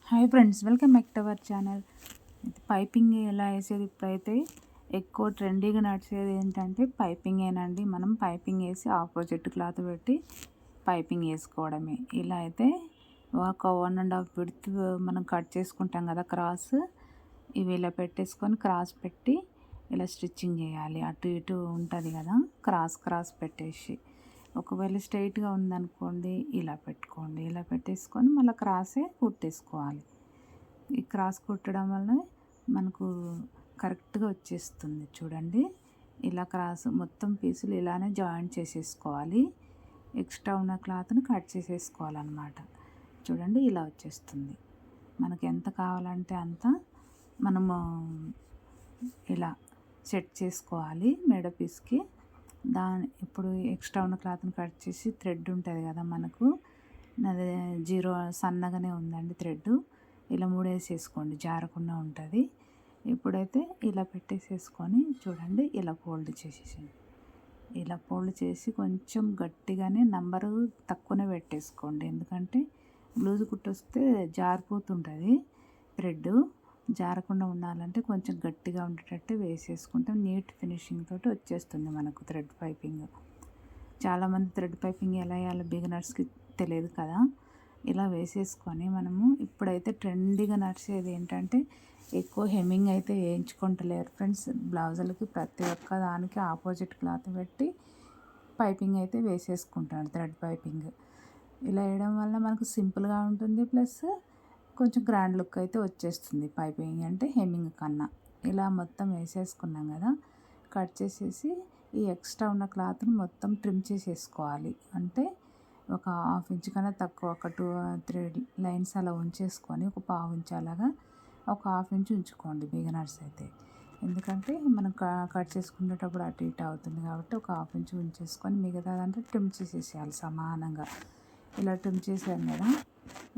Hi friends, welcome back to our channel. Piping ఎలా వేసేది ఇప్పుడైతే ఎక్కువ ట్రెండీగా నడిచేది ఏంటంటే పైపింగేనండి. మనం పైపింగ్ వేసి ఆపోజిట్ క్లాత్ పెట్టి పైపింగ్ వేసుకోవడమే. ఇలా అయితే ఒక 1.5 విడ్త్ మనం కట్ చేసుకుంటాం కదా క్రాస్, ఇవి ఇలా పెట్టేసుకొని క్రాస్ పెట్టి ఇలా స్టిచ్చింగ్ చేయాలి. అటు ఇటు ఉంటుంది కదా, క్రాస్ పెట్టేసి ఒకవేళ స్ట్రైట్గా ఉందనుకోండి ఇలా పెట్టుకోండి. ఇలా పెట్టేసుకొని మళ్ళీ క్రాసే కుట్టేసుకోవాలి. ఈ క్రాస్ కుట్టడం వల్ల మనకు కరెక్ట్గా వచ్చేస్తుంది. చూడండి, ఇలా క్రాస్ మొత్తం పీసులు ఇలానే జాయింట్ చేసేసుకోవాలి. ఎక్స్ట్రా ఉన్న క్లాత్ని కట్ చేసేసుకోవాలన్నమాట. చూడండి, ఇలా వచ్చేస్తుంది. మనకి ఎంత కావాలంటే అంత మనము ఇలా సెట్ చేసుకోవాలి మెడ పీస్కి. ఇప్పుడు ఎక్స్ట్రా ఉన్న క్లాత్ని కట్ చేసి థ్రెడ్ ఉంటుంది కదా మనకు, అది 0 సన్నగానే ఉందండి థ్రెడ్. ఇలా ముడేసేసుకోండి, జారకుండా ఉంటుంది. ఇప్పుడైతే ఇలా పెట్టేసేసుకొని చూడండి, ఇలా ఫోల్డ్ చేసేసింది. ఇలా ఫోల్డ్ చేసి కొంచెం గట్టిగానే నంబరు తక్కువనే పెట్టేసుకోండి, ఎందుకంటే బ్లౌజ్ కుట్టొస్తే జారిపోతుంటుంది థ్రెడ్. జారకుండా ఉండాలంటే కొంచెం గట్టిగా ఉండేటట్టు వేసేసుకుంటే నీట్ ఫినిషింగ్ తోటి వచ్చేస్తుంది మనకు థ్రెడ్ పైపింగ్. చాలామంది థ్రెడ్ పైపింగ్ ఎలా వేయాలో బిగినర్స్కి తెలియదు కదా. ఇలా వేసేసుకొని మనము ఇప్పుడైతే ట్రెండీగా నడిచేది ఏంటంటే ఎక్కువ హెమ్మింగ్ అయితే వేయించుకుంటలేరు ఫ్రెండ్స్. బ్లౌజులకి ప్రతి ఒక్క దానికి ఆపోజిట్ క్లాత్ పెట్టి పైపింగ్ అయితే వేసేసుకుంటాడు థ్రెడ్ పైపింగ్. ఇలా వేయడం వల్ల మనకు సింపుల్గా ఉంటుంది, ప్లస్ కొంచెం గ్రాండ్ లుక్ అయితే వచ్చేస్తుంది పైపింగ్ అంటే హెమ్మింగ్ కన్నా. ఇలా మొత్తం వేసేసుకున్నాం కదా, కట్ చేసేసి ఈ ఎక్స్ట్రా ఉన్న క్లాత్ని మొత్తం ట్రిమ్ చేసేసుకోవాలి. అంటే ఒక 1/2 ఇంచ్ కన్నా తక్కువ, ఒక 2-3 లైన్స్ అలా ఉంచేసుకొని ఒక 1/2 ఇంచ్ అలాగా ఒక 1/2 ఇంచ్ ఉంచుకోండి బిగినర్స్ అయితే. ఎందుకంటే మనం కట్ చేసుకునేటప్పుడు అటు ఇటు అవుతుంది కాబట్టి ఒక 1/2 ఇంచ్ ఉంచేసుకొని మిగతాదంటే ట్రిమ్ చేసేసేయాలి సమానంగా. ఇలా ట్రిమ్ చేసాను కదా,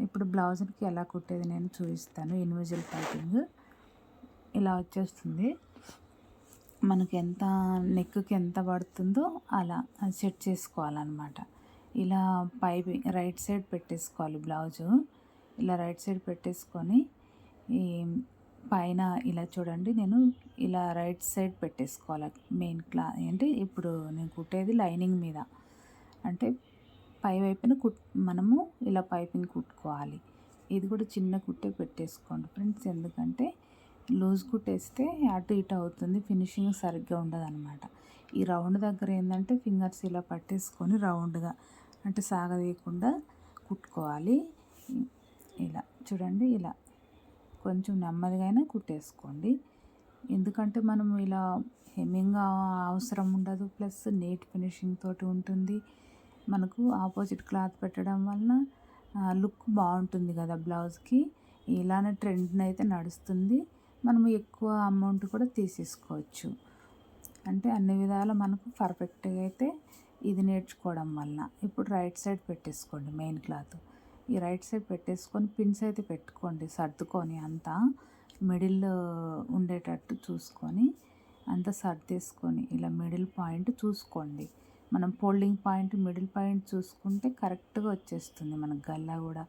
ఇప్పుడు బ్లౌజ్కి ఎలా కుట్టేది నేను చూపిస్తాను. ఇన్విజిబుల్ పైపింగ్ ఇలా వచ్చేస్తుంది. మనకి ఎంత నెక్కి ఎంత పడుతుందో అలా సెట్ చేసుకోవాలన్నమాట. ఇలా పైపింగ్ రైట్ సైడ్ పెట్టేసుకోవాలి బ్లౌజు. ఇలా రైట్ సైడ్ పెట్టేసుకొని ఈ పైన ఇలా చూడండి, నేను ఇలా రైట్ సైడ్ పెట్టేసుకోవాలి. మెయిన్ ఏంటి ఇప్పుడు నేను కుట్టేది లైనింగ్ మీద, అంటే పై వైపున మనము ఇలా పైపింగ్ కుట్టుకోవాలి. ఇది కూడా చిన్న కుట్టే పెట్టేసుకోండి ఫ్రెండ్స్, ఎందుకంటే లూజ్ కుట్టేస్తే అటు ఇటు అవుతుంది, ఫినిషింగ్ సరిగ్గా ఉండదు అనమాట. ఈ రౌండ్ దగ్గర ఏంటంటే ఫింగర్స్ ఇలా పట్టేసుకొని రౌండ్గా అంటే సాగదీయకుండా కుట్టుకోవాలి. ఇలా చూడండి, ఇలా కొంచెం నెమ్మదిగా కుట్టేసుకోండి, ఎందుకంటే మనం ఇలా హెమ్మింగ్ అవసరం ఉండదు, ప్లస్ నీట్ ఫినిషింగ్ తోటి ఉంటుంది. మనకు ఆపోజిట్ క్లాత్ పెట్టడం వలన లుక్ బాగుంటుంది కదా బ్లౌజ్కి. ఇలానే ట్రెండ్ అయితే నడుస్తుంది. మనము ఎక్కువ అమౌంట్ కూడా తీసేసుకోవచ్చు. అంటే అన్ని విధాలు మనకు పర్ఫెక్ట్గా అయితే ఇది నేర్చుకోవడం వలన. ఇప్పుడు రైట్ సైడ్ పెట్టేసుకోండి మెయిన్ క్లాత్. ఈ రైట్ సైడ్ పెట్టేసుకొని పిన్స్ అయితే పెట్టుకోండి, సర్దుకొని అంతా మిడిల్ ఉండేటట్టు చూసుకొని అంతా సర్దేసుకొని ఇలా మిడిల్ పాయింట్ చూసుకోండి. మనం ఫోల్డింగ్ పాయింట్ మిడిల్ పాయింట్ చూసుకుంటే కరెక్ట్గా వచ్చేస్తుంది మనకు. గల్లా కూడా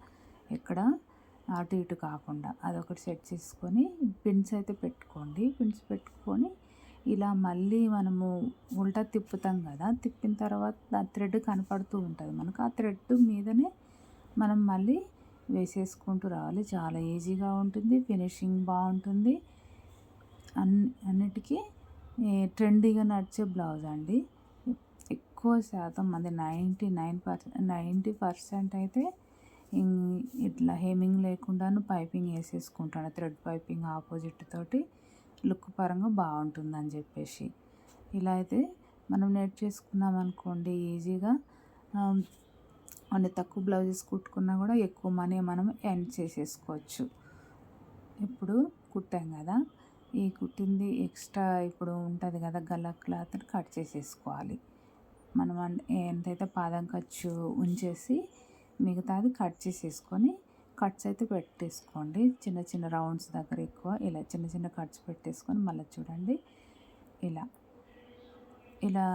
ఎక్కడ అటు ఇటు కాకుండా అదొకటి సెట్ చేసుకొని పిన్స్ అయితే పెట్టుకోండి. పిన్స్ పెట్టుకొని ఇలా మళ్ళీ మనము ఉల్టా తిప్పుతాం కదా, తిప్పిన తర్వాత ఆ థ్రెడ్ కనపడుతూ ఉంటుంది మనకు. ఆ థ్రెడ్ మీదనే మనం మళ్ళీ వేసేసుకుంటూ రావాలి. చాలా ఈజీగా ఉంటుంది, ఫినిషింగ్ బాగుంటుంది. అన్నిటికీ ట్రెండీగా నడిచే బ్లౌజ్ అండి. ఎక్కువ శాతం మంది 90% అయితే ఇట్లా హెమ్మింగ్ లేకుండాను పైపింగ్ వేసేసుకుంటాను. థ్రెడ్ పైపింగ్ ఆపోజిట్ తోటి లుక్ పరంగా బాగుంటుందని చెప్పేసి. ఇలా అయితే మనం నేర్చేసుకున్నాం అనుకోండి ఈజీగా. అన్ని తక్కువ బ్లౌజెస్ కుట్టుకున్నా కూడా ఎక్కువ మనీ మనం ఎర్న్ చేసేసుకోవచ్చు. ఇప్పుడు కుట్టాం కదా, ఈ కుట్టింది ఎక్స్ట్రా ఇప్పుడు ఉంటుంది కదా గల్లా క్లాత్ కట్ చేసేసుకోవాలి. మనం ఎంతైతే పాదం ఖర్చు ఉంచేసి మిగతాది కట్ చేసేసుకొని కట్స్ అయితే పెట్టేసుకోండి. చిన్న చిన్న రౌండ్స్ దగ్గర ఎక్కువ ఇలా చిన్న చిన్న కట్స్ పెట్టేసుకొని మళ్ళీ చూడండి ఇలా ఇలా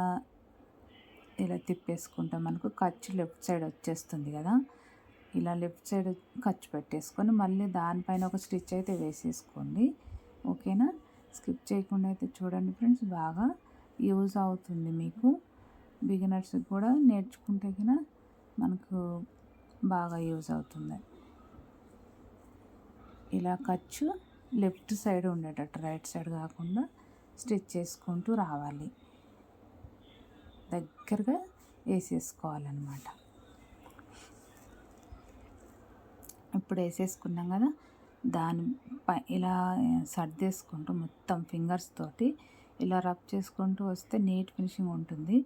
ఇలా తిప్పేసుకుంటే మనకు ఖర్చు లెఫ్ట్ సైడ్ వచ్చేస్తుంది కదా. ఇలా లెఫ్ట్ సైడ్ ఖర్చు పెట్టేసుకొని మళ్ళీ దానిపైన ఒక స్టిచ్ అయితే వేసేసుకోండి. ఓకేనా? స్కిప్ చేయకుండా అయితే చూడండి ఫ్రెండ్స్, బాగా యూజ్ అవుతుంది మీకు. బిగినర్స్ కూడా నేర్చుకుంటే కన్నా మనకు బాగా యూజ్ అవుతుంది. ఇలా ఖర్చు లెఫ్ట్ సైడ్ ఉండేటట్టు, రైట్ సైడ్ కాకుండా స్టిచ్ చేసుకుంటూ రావాలి. దగ్గరగా వేసేసుకోవాలన్నమాట. ఇప్పుడు వేసేసుకున్నాం కదా, దానిపై ఇలా సర్దేసుకుంటూ మొత్తం ఫింగర్స్ తోటి ఇలా రబ్ చేసుకుంటూ వస్తే నీట్ ఫినిషింగ్ ఉంటుంది.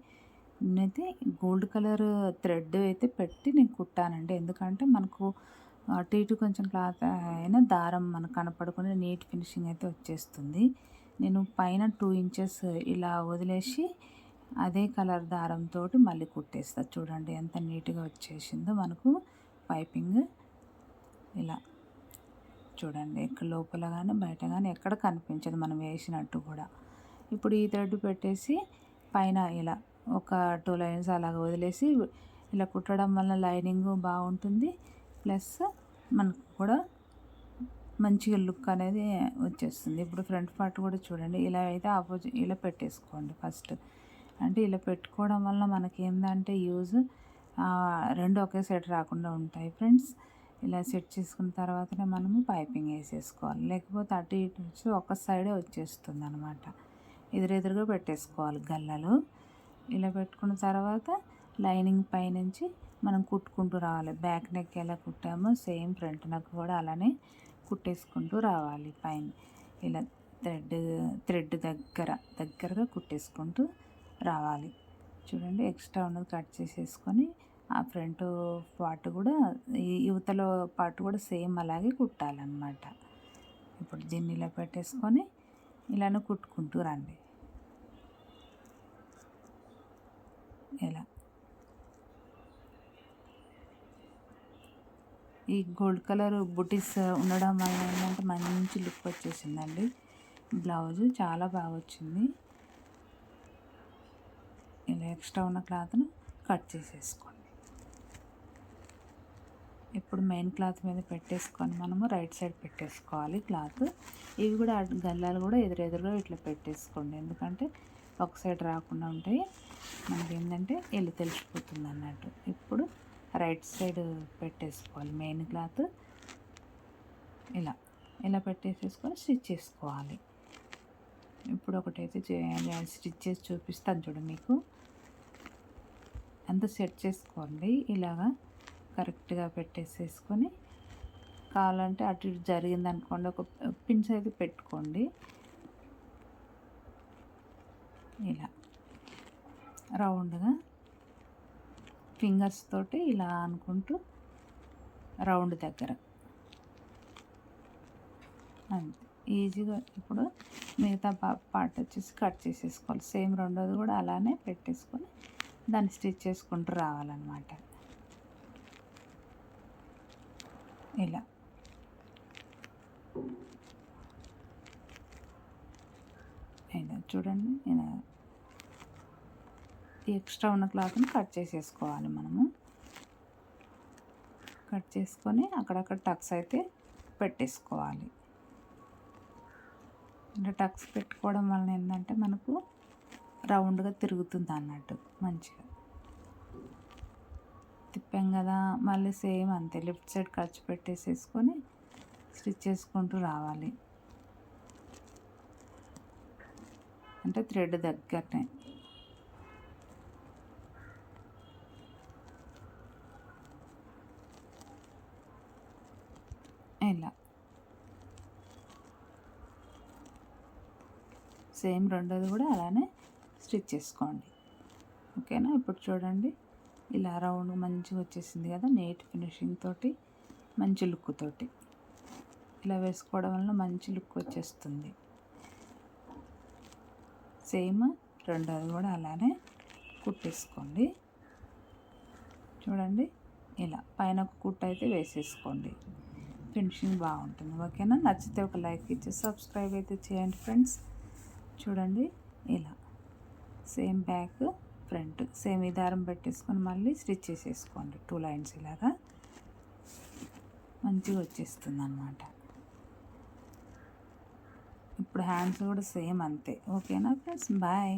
నేనైతే గోల్డ్ కలర్ థ్రెడ్ అయితే పెట్టి నేను కుట్టానండి. ఎందుకంటే మనకు అటు ఇటు కొంచెం క్లాత్ అయినా దారం మనకు కనపడకుండా నీట్ ఫినిషింగ్ అయితే వచ్చేస్తుంది. నేను పైన 2 ఇంచెస్ ఇలా వదిలేసి అదే కలర్ దారంతో మళ్ళీ కుట్టేస్తా. చూడండి ఎంత నీట్గా వచ్చేసిందో మనకు పైపింగ్. ఇలా చూడండి, ఎక్కడ లోపల కానీ బయట కానీ ఎక్కడ కనిపించదు మనం వేసినట్టు కూడా. ఇప్పుడు ఈ థ్రెడ్ పెట్టేసి పైన ఇలా ఒక 2 లైన్స్ అలాగ వదిలేసి ఇలా కుట్టడం వల్ల లైనింగ్ బాగుంటుంది. ప్లస్ మనకు కూడా మంచిగా లుక్ అనేది వచ్చేస్తుంది. ఇప్పుడు ఫ్రంట్ పార్ట్ కూడా చూడండి, ఇలా అయితే ఆపోజిట్ ఇలా పెట్టేసుకోండి ఫస్ట్. అంటే ఇలా పెట్టుకోవడం వల్ల మనకి ఏంటంటే యూజ్ రెండు ఒకే సైడ్ రాకుండా ఉంటాయి ఫ్రెండ్స్. ఇలా సెట్ చేసుకున్న తర్వాతనే మనము పైపింగ్ వేసేసుకోవాలి. లేకపోతే అటు ఇటు వచ్చి ఒక సైడే వచ్చేస్తుంది అనమాట. ఎదురెదురుగా పెట్టేసుకోవాలి గల్లలు. ఇలా పెట్టుకున్న తర్వాత లైనింగ్ పైనుంచి మనం కుట్టుకుంటూ రావాలి. బ్యాక్ నెక్ ఎలా కుట్టామో సేమ్ ఫ్రంట్ నెక్ కూడా అలానే కుట్టేసుకుంటూ రావాలి. పైన ఇలా థ్రెడ్ దగ్గరగా కుట్టేసుకుంటూ రావాలి. చూడండి, ఎక్స్ట్రా ఉన్నది కట్ చేసేసుకొని ఆ ఫ్రంట్ పార్ట్ కూడా ఈ యువతల పార్ట్ కూడా సేమ్ అలాగే కుట్టాలన్నమాట. ఇప్పుడు దీన్ని ఇలా పెట్టేసుకొని ఇలానే కుట్టుకుంటూ రండి. ఇలా ఈ గోల్డ్ కలర్ బుటీస్ ఉండడం వల్ల ఏంటంటే మంచి లుక్ వచ్చేసిందండి. బ్లౌజు చాలా బాగా వచ్చింది. ఇలా ఎక్స్ట్రా ఉన్న క్లాత్ను కట్ చేసేసుకోండి. ఇప్పుడు మెయిన్ క్లాత్ మీద పెట్టేసుకొని మనము రైట్ సైడ్ పెట్టేసుకోవాలి క్లాత్. ఇవి కూడా గల్లాలు కూడా ఎదురెదురుగా ఇట్లా పెట్టేసుకోండి. ఎందుకంటే ఒక సైడ్ రాకుండా ఉంటాయి. మనకి ఏంటంటే వెళ్ళి తెలిసిపోతుంది అన్నట్టు. ఇప్పుడు రైట్ సైడ్ పెట్టేసుకోవాలి మెయిన్ క్లాత్. ఇలా పెట్టేసేసుకొని స్టిచ్ చేసుకోవాలి. ఇప్పుడు ఒకటైతే స్టిచ్ చేసి చూపిస్తాను చూడండి మీకు. అంతా సెట్ చేసుకోండి. ఇలాగా కరెక్ట్గా పెట్టేసేసుకొని కావాలంటే అటు ఇటు జరిగింది అనుకోండి, ఒక పిన్స్ అయితే పెట్టుకోండి. ఇలా రౌండ్గా ఫింగర్స్ తోటి ఇలా అనుకుంటూ రౌండ్ దగ్గర అంతే ఈజీగా. ఇప్పుడు మిగతా పార్ట్ వచ్చేసి కట్ చేసేసుకోవాలి. సేమ్ రెండోది కూడా అలానే పెట్టేసుకొని దాన్ని స్టిచ్ చేసుకుంటూ రావాలన్నమాట. ఇలా చూడండి, ఈ ఎక్స్ట్రా ఉన్న క్లాత్ని కట్ చేసేసుకోవాలి. మనము కట్ చేసుకొని అక్కడక్కడ టక్స్ అయితే పెట్టేసుకోవాలి. అంటే టక్స్ పెట్టుకోవడం వలన ఏంటంటే మనకు రౌండ్గా తిరుగుతుంది అన్నట్టు. మంచిగా తిప్పాం కదా, మళ్ళీ సేమ్ అంతే లెఫ్ట్ సైడ్ ఖర్చు పెట్టేసేసుకొని స్టిచ్ చేసుకుంటూ రావాలి. అంటే థ్రెడ్ దగ్గరనే. ఇలా సేమ్ రెండోది కూడా అలానే స్టిచ్ చేసుకోండి. ఓకేనా? ఇప్పుడు చూడండి, ఇలా రౌండ్ మంచిగా వచ్చేసింది కదా, నీట్ ఫినిషింగ్ తోటి మంచి లుక్ తోటి. ఇలా వేసుకోవడం వల్ల మంచి లుక్ వచ్చేస్తుంది. సేమ్ రెండోది కూడా అలానే కుట్టేసుకోండి. చూడండి, ఇలా పైన ఒక కుట్టు అయితే వేసేసుకోండి. ఫినిషింగ్ బాగుంటుంది. ఓకేనా? నచ్చితే ఒక లైక్ ఇచ్చి సబ్స్క్రైబ్ అయితే చేయండి ఫ్రెండ్స్. చూడండి, ఇలా సేమ్ బ్యాక్ ఫ్రంట్ సేమ్ ఈ దారం పెట్టేసుకొని మళ్ళీ స్టిచ్ చేసేసుకోండి 2 లైన్స్ ఇలాగా. మంచిగా వచ్చేస్తుంది అన్నమాట. ఇప్పుడు హ్యాండ్స్ కూడా సేమ్ అంతే. ఓకేనా ఫ్రెండ్స్, బాయ్.